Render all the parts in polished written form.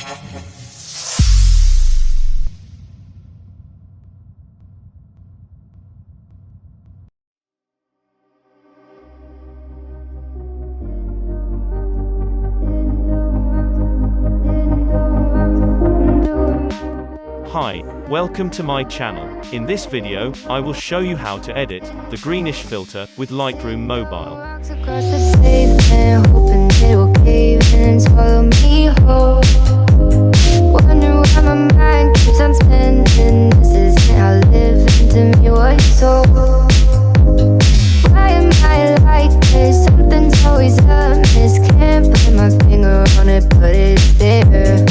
Hi, welcome to my channel. In this video, I will show you how to edit the greenish filter with Lightroom Mobile. Something's always amiss. Can't put my finger on it, but it's there.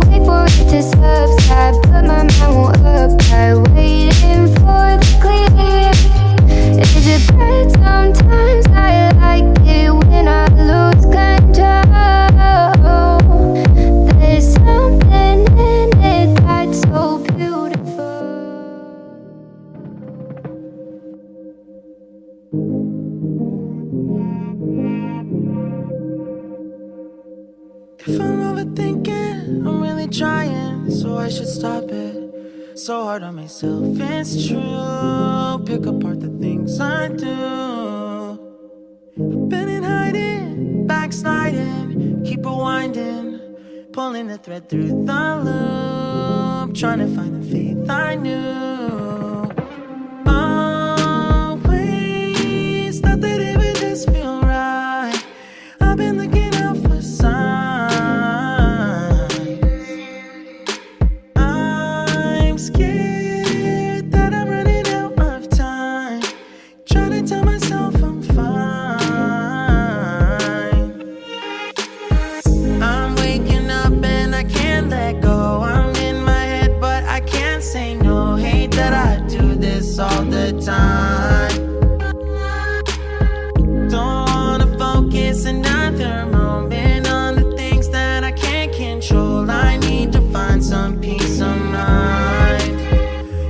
Wait for it to subside, but my mind won't apply. Waiting for the clear. Is it bad? Sometimes I like it when I lose control. There's something in it that's so beautiful. If I'm overthinking, I'm really trying, so I should stop it. So hard on myself, it's true. Pick apart the things I do. I've been in hiding, backsliding, keep rewinding, pulling the thread through the loop, trying to find the faith I knew. Always thought that it would just feel right. I've been looking out for signs. I'm scared that I'm running out of time, trying to tell myself I'm fine. I'm waking up and I can't let go. I'm in my head but I can't say no. Hate that I do this all the time. Don't wanna focus another moment on the things that I can't control. I need to find some peace of mind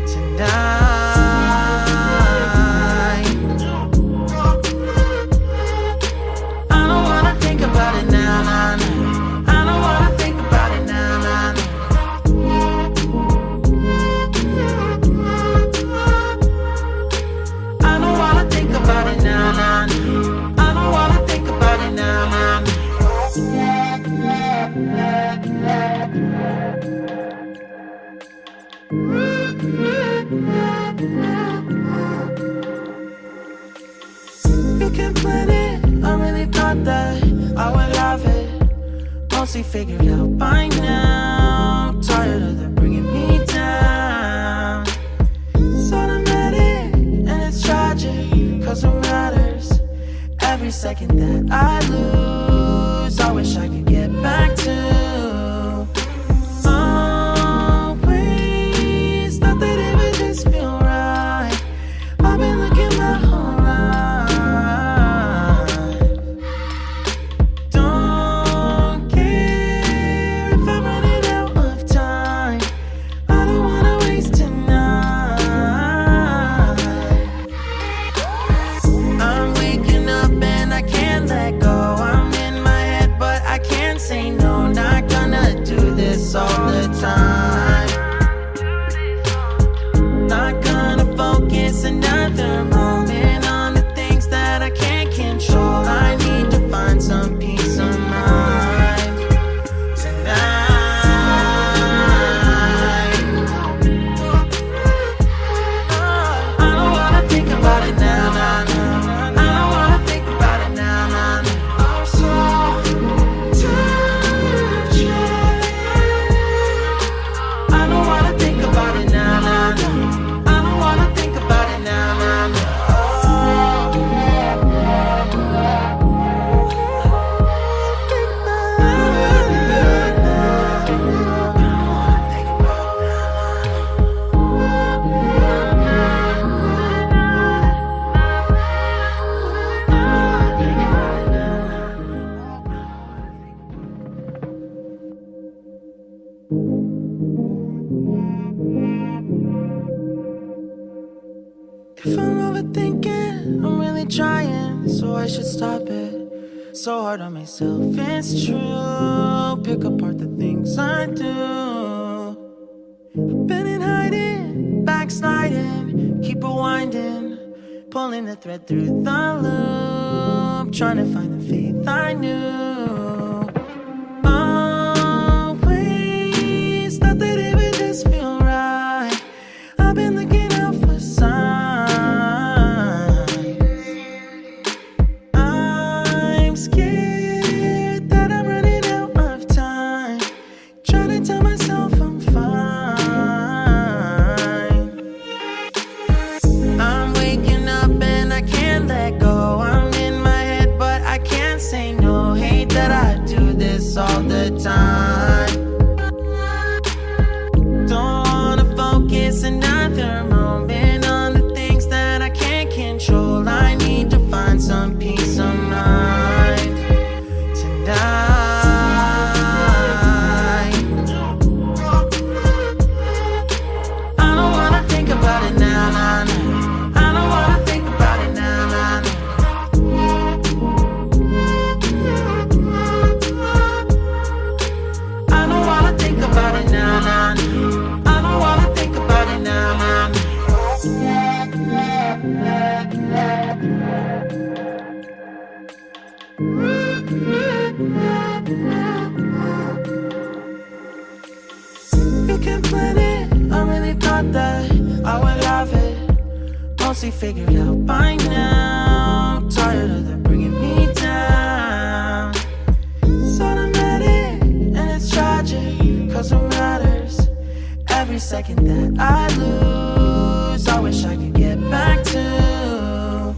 tonight. I don't wanna think about it now, nah, nah. I don't wanna think about it now, nah, nah. I don't wanna think about it now, nah, nah. I don't wanna think about it now, nah, nah. You can plan it, I really thought that I would have it mostly figured out by now. Tired of them bringing me down. It's automatic and it's tragic, cause it matters. Every second that I lose, I wish I could get back to. Always thought that it would just feel right. I've been looking my whole life. Don't care if I'm running out of time. I don't wanna waste tonight. I'm waking up and I can't let go. I'm in my head but I can't say no. Not gonna do this all the time. Not gonna focus another moment on the things that I can't control. I need to find some peace of mind tonight. I don't wanna think about it now, nah, nah. I don't wanna think about it now, nah, nah. I'm so tired. I don't wanna think about it now, nah, nah. I don't wanna think about it now, nah, nah. If I'm overthinking, I'm really trying, so I should stop it. So hard on myself, it's true. Pick apart the things I I do. Been in hiding, backsliding, keep rewinding, pulling the thread through the loop, trying to find the faith I knew. Always thought that it would just feel right. I've been looking out for signs. I'm scared that I'm running out of time, trying to tell myself I'm fine. I'm waking up and I can't let go. I'm in my head but I can't say no. Hate that I do this all the time. Don't wanna focus another moment on the things that I can't control. I need to find some peace of mind tonight. I don't wanna think about it now, nah, nah. I don't wanna think about it now, nah, nah. I don't wanna think about it now, nah, nah. I don't wanna think about it now, nah, nah. You can plan it, I really thought that I would have it mostly figured out by now. Tired of them bringing me down. It's automatic and it's tragic, cause it matters. Every second that I lose, I wish I could get back to.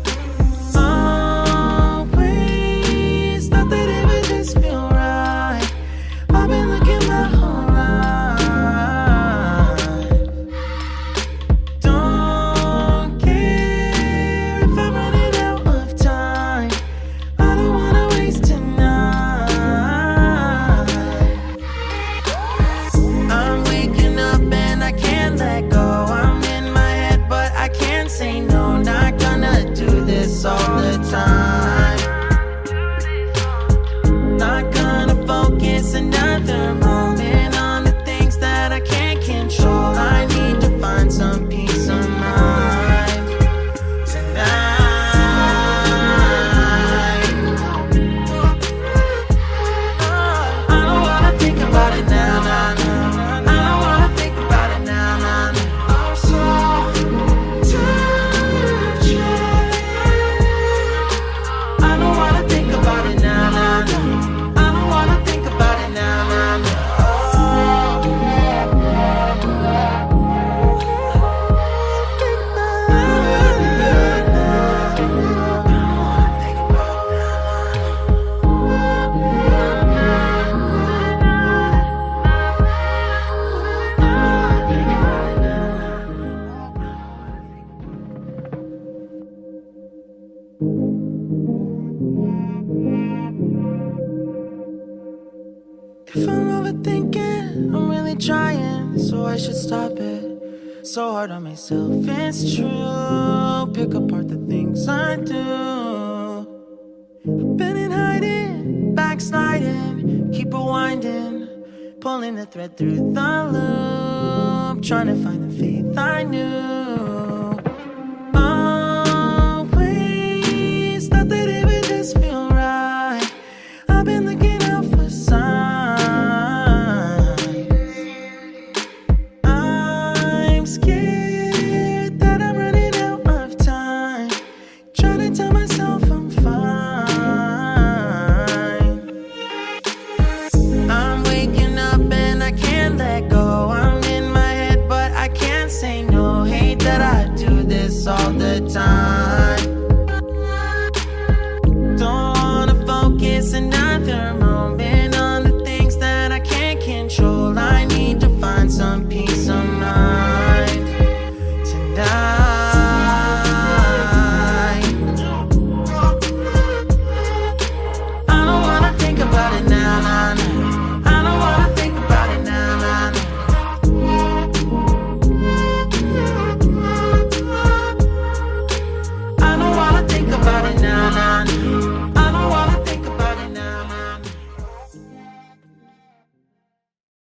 Always thought that it would just feel right. I've been looking my whole life. Don't care if I'm running out of time. I don't wanna waste tonight. I'm waking up and I can't let go. I'm in my head but I can't say no. Not gonna do this all the time. Not gonna focus another moment on the things that I can't control. I need to find some peace of mind tonight. I don't wanna think about it now, nah, nah. I don't wanna think about it now, nah, nah. I'm so tired. I don't wanna think about it now, nah, nah. I don't wanna think about it now, nah, nah. If I'm overthinking, I'm really trying, so I should stop it. So hard on myself, it's true. Pick apart the things I do. Been in hiding, backsliding, keep rewinding, pulling the thread through the loop, trying to find the faith I knew.